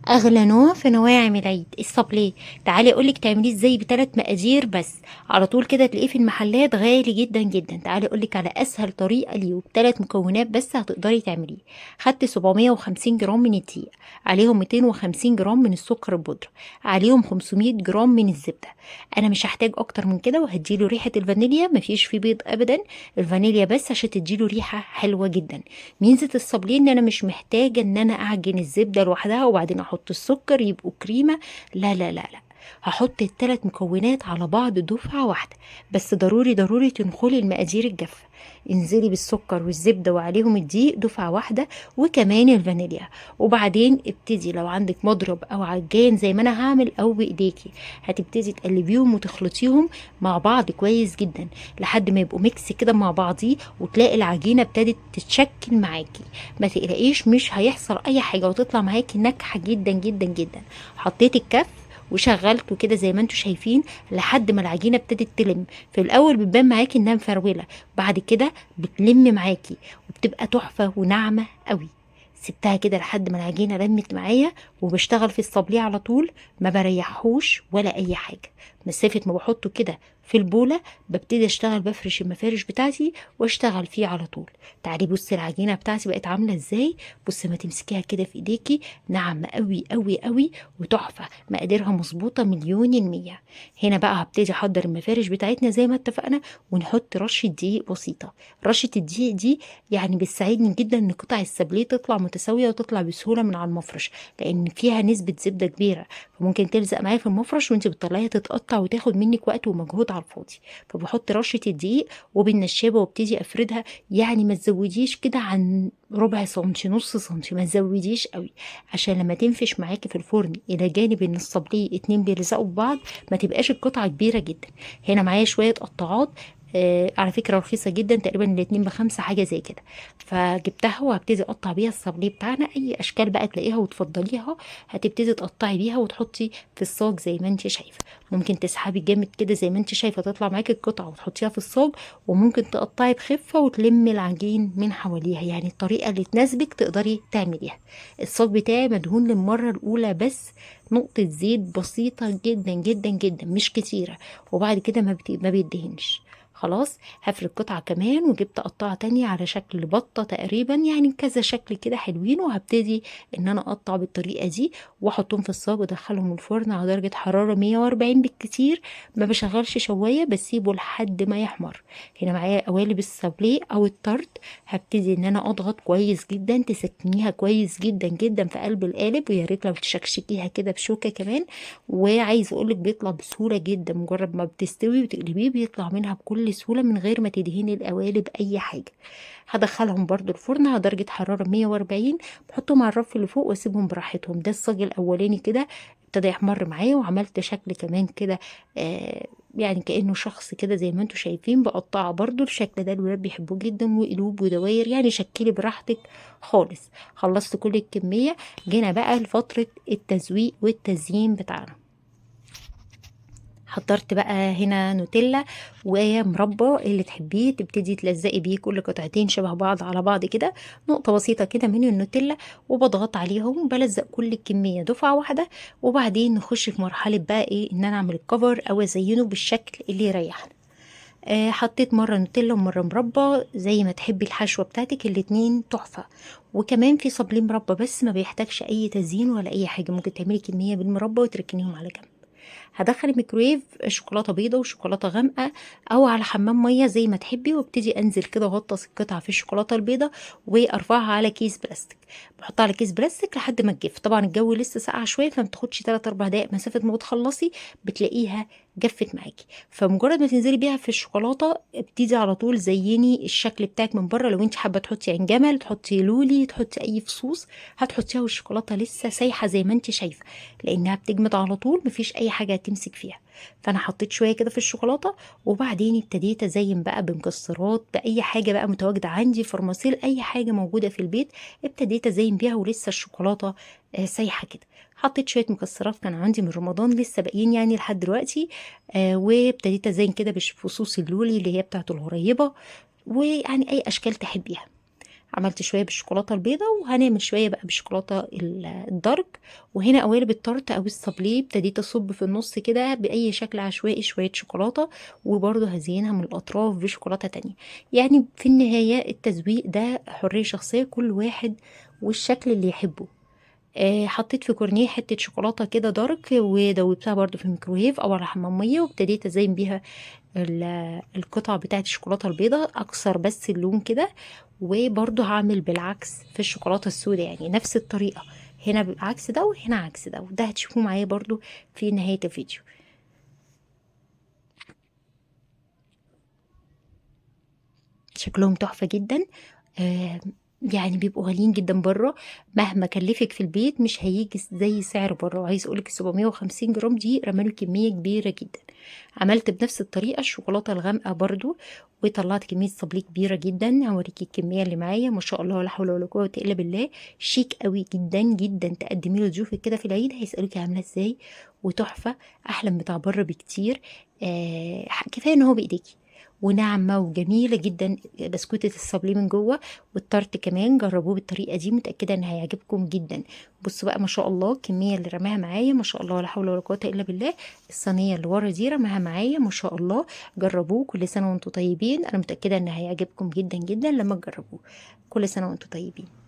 اغلى نوع في نواعم العيد الصابليه. تعالي اقولك تعمليه ازاي بثلاث مقادير بس. على طول كده تلاقيه في المحلات غالي جدا جدا. تعالي اقولك على اسهل طريقه ليه وبثلاث مكونات بس هتقدري تعمليه. خدت 750 جرام من الدقيق، عليهم 250 جرام من السكر البودره، عليهم 500 جرام من الزبده. انا مش هحتاج اكتر من كده، وهديله ريحه الفانيليا، مفيش فيه بيض ابدا، الفانيليا بس عشان تديله ريحه حلوه جدا. ميزه الصابليه ان انا مش محتاجه ان انا اعجن الزبده لوحدها وبعدين احط السكر يبقوا كريمه. لا لا لا لا، هحط الثلاث مكونات على بعض دفعه واحده. بس ضروري ضروري تنخلي المقادير الجافه. انزلي بالسكر والزبده وعليهم الدقيق دفعه واحده، وكمان الفانيليا. وبعدين ابتدي لو عندك مضرب او عجان زي ما انا هعمل او بايديكي، هتبتدي تقلبيهم وتخلطيهم مع بعض كويس جدا لحد ما يبقوا ميكس كده مع بعضيه، وتلاقي العجينه ابتدت تتشكل معاكي. ما تقلقيش، مش هيحصل اي حاجه وتطلع معاكي ناجحه جدا جدا جدا. حطيت الكف وشغلته كده زي ما انتوا شايفين لحد ما العجينه ابتدت تلم. في الاول بتبان معاكي انها مفروله، بعد كده بتلم معاكي وبتبقى تحفه وناعمه قوي. سبتها كده لحد ما العجينه لمت معايا، وبشتغل في الصابليه على طول، ما بريحوش ولا اي حاجه. مسافه ما بحطه كده في البوله ببتدي اشتغل، بفرش المفارش بتاعتي واشتغل فيه على طول. تعالي بصي العجينه بتاعتي بقت عامله ازاي. بصي ما تمسكيها كده في ايديكي، ناعمه قوي قوي قوي وتحفه، مقاديرها مظبوطه مليون المية. هنا بقى هبتدي احضر المفارش بتاعتنا زي ما اتفقنا، ونحط رشه دقيق بسيطه. رشه الدقيق دي يعني بتساعدني جدا ان قطع السابليه تطلع متساويه وتطلع بسهوله من على المفرش، لان فيها نسبه زبده كبيره، فممكن تلزق معايا في المفرش وانت بتطلعيها تتقطع وتاخد منك وقت ومجهود على الفاضي. فبحط رشه الدقيق وبالنشابه وابتدي افردها. يعني ما تزوديش كده عن ربع سنتي، نص سنتي، ما تزوديش قوي، عشان لما تنفش معاكي في الفرن الى جانب ان الصابليه اتنين بيلزقوا في بعض ما تبقاش القطعه كبيره جدا. هنا معايا شويه قطاعات، على فكرة رخيصة جدا، تقريبا الاتنين ب5 حاجة زي كده. فجبتها وهبتدي اقطع بيها الصابليه بتاعنا، اي اشكال بقى تلاقيها وتفضليها هتبتدي تقطعي بيها وتحطي في الصاج زي ما انت شايفة. ممكن تسحبي جامد كده زي ما انت شايفة تطلع معاكي القطعة وتحطيها في الصاج، وممكن تقطعي بخفة وتلمي العجين من حواليها، يعني الطريقة اللي تناسبك تقدري تعمليها. الصاج بتاعي مدهون للمرة الأولى بس، نقطة زيت بسيطة جدا جدا جدا مش كتيرة، وبعد كده ما بيدهنش. خلاص هفرد قطعة كمان، وجبت قطعة تانية على شكل بطة تقريبا، يعني كذا شكل كده حلوين، وهبتدي ان انا اقطع بالطريقة دي واحطهم في الصاج وادخلهم الفرن على درجة حرارة 140 بالكتير. ما بشغلش شواية، بسيبه لحد ما يحمر. هنا معايا قوالب السابليه او الطرد، هبتدي ان انا اضغط كويس جدا، تسكنيها كويس جدا جدا في قلب القالب، ويا ريت لو تشكشكيها كده بشوكة كمان. وعايز اقولك بيطلع بسهولة جدا، مجرد ما بتستوي وتقلبيه بيطلع منها بكل سهولة من غير ما تدهني القوالب اي حاجة. هدخلهم برضو الفرن على درجة حرارة 140، بحطهم على الرف اللي فوق واسيبهم براحتهم. ده الصاج الاولاني كده ابتدى يحمر معايا، وعملت شكل كمان كده، يعني كأنه شخص كده زي ما انتوا شايفين. بقطعه برضو الشكل ده الولاد بيحبوه جدا، وقلوب ودواير، يعني شكلي براحتك خالص. خلصت كل الكمية، جينا بقى لفترة التزويق والتزيين بتاعنا. حضرت بقى هنا نوتيلا ومربى اللي تحبيه، تبتدي تلزقي بيه كل قطعتين شبه بعض على بعض كده، نقطة بسيطة كده من النوتيلا، وبضغط عليهم بلزق كل الكمية دفعة واحدة. وبعدين نخش في مرحلة بقى ايه، ان انا اعمل الكفر او ازينه بالشكل اللي يريحنا. حطيت مرة نوتيلا ومرة مربى زي ما تحبي الحشوة بتاعتك، الاتنين تحفة. وكمان في صابلين مربى بس ما بيحتاجش اي تزيين ولا اي حاجة، ممكن تعملي كمية بالمربى وتركنيهم على جنب. هدخل الميكرويف شوكولاته بيضه وشوكولاته غامقه او على حمام ميه زي ما تحبي، وابتدي انزل كده اغطس القطعه في الشوكولاته البيضه وارفعها على كيس بلاستيك. بحطها على كيس بلاستيك لحد ما تجف، طبعا الجو لسه ساقع شويه فما بتاخدش 3 4 دقائق، مسافه ما بتخلصي بتلاقيها جفت معاكي. فمجرد ما تنزلي بيها في الشوكولاته ابتدي على طول زيني الشكل بتاعك من بره. لو انت حابه تحطي عين جمل، تحطي لولي، تحطي اي فصوص هتحطيها، والشوكولاته لسه سايحه زي ما انت شايفه، لانها بتجمد على طول مفيش اي حاجه هتمسك فيها. فانا حطيت شويه كده في الشوكولاته، وبعدين ابتديت ازين بقى بمكسرات، باي حاجه بقى متواجده عندي، فرماسيل، اي حاجه موجوده في البيت ابتديت ازين بيها ولسه الشوكولاته سايحه كده. حطيت شويه مكسرات كان عندي من رمضان لسه باقيين يعني لحد دلوقتي، وابتديت ازين كده بفصوص اللولي اللي هي بتاعت الغريبه، ويعني اي اشكال تحبيها. عملت شويه بالشوكولاته البيضاء، وهنعمل شويه بقى بالشوكولاته الدارك. وهنا قوالب التورت او الصابليه ابتديت اصب في النص كده باي شكل عشوائي شويه شوكولاته، وبرضه هزينها من الاطراف بشوكولاته تانية. يعني في النهايه التزويق ده حريه شخصيه كل واحد والشكل اللي يحبه. حطيت في كورنيه حتة شوكولاتة كده دارك، ودوبتها برضو في الميكروويف أو على حمام مية، وابتديت أزين بيها القطع بتاعة الشوكولاتة البيضاء، أكسر بس اللون كده. وبرضو هعمل بالعكس في الشوكولاتة السوداء، يعني نفس الطريقة، هنا عكس ده وهنا عكس ده، وده هتشوفوه معايا برضو في نهاية الفيديو. شكلهم تحفة جدا. آه يعني بيبقوا غاليين جدا بره، مهما كلفك في البيت مش هيجي زي سعر بره. وعايز اقولك 750 جرام دي رمالوا كمية كبيرة جدا. عملت بنفس الطريقة الشوكولاتة الغامقة برضو، وطلعت كمية صبلي كبيرة جدا. هوريكي الكمية اللي معايا، ما شاء الله، ولا حول ولا قوة الا بالله. شيك قوي جدا جدا، تقدميه لضيوفك كده في العيد هيسألوكي عاملة ازاي، وتحفة احلى من بتاع بره بكتير. كفاية ان هو بايديكي، وناعمة وجميلة جدا بسكوتة الصابلي من جوه. والتارت كمان جربوه بالطريقة دي، متأكدة ان هيعجبكم جدا. بصوا بقى ما شاء الله الكمية اللي رماها معايا، ما شاء الله ولا حول ولا قوة الا بالله. الصينية اللي ورا دي رماها معايا ما شاء الله. جربوه، كل سنة وانتم طيبين، انا متأكدة ان هيعجبكم جدا جدا لما تجربوه. كل سنة وانتم طيبين.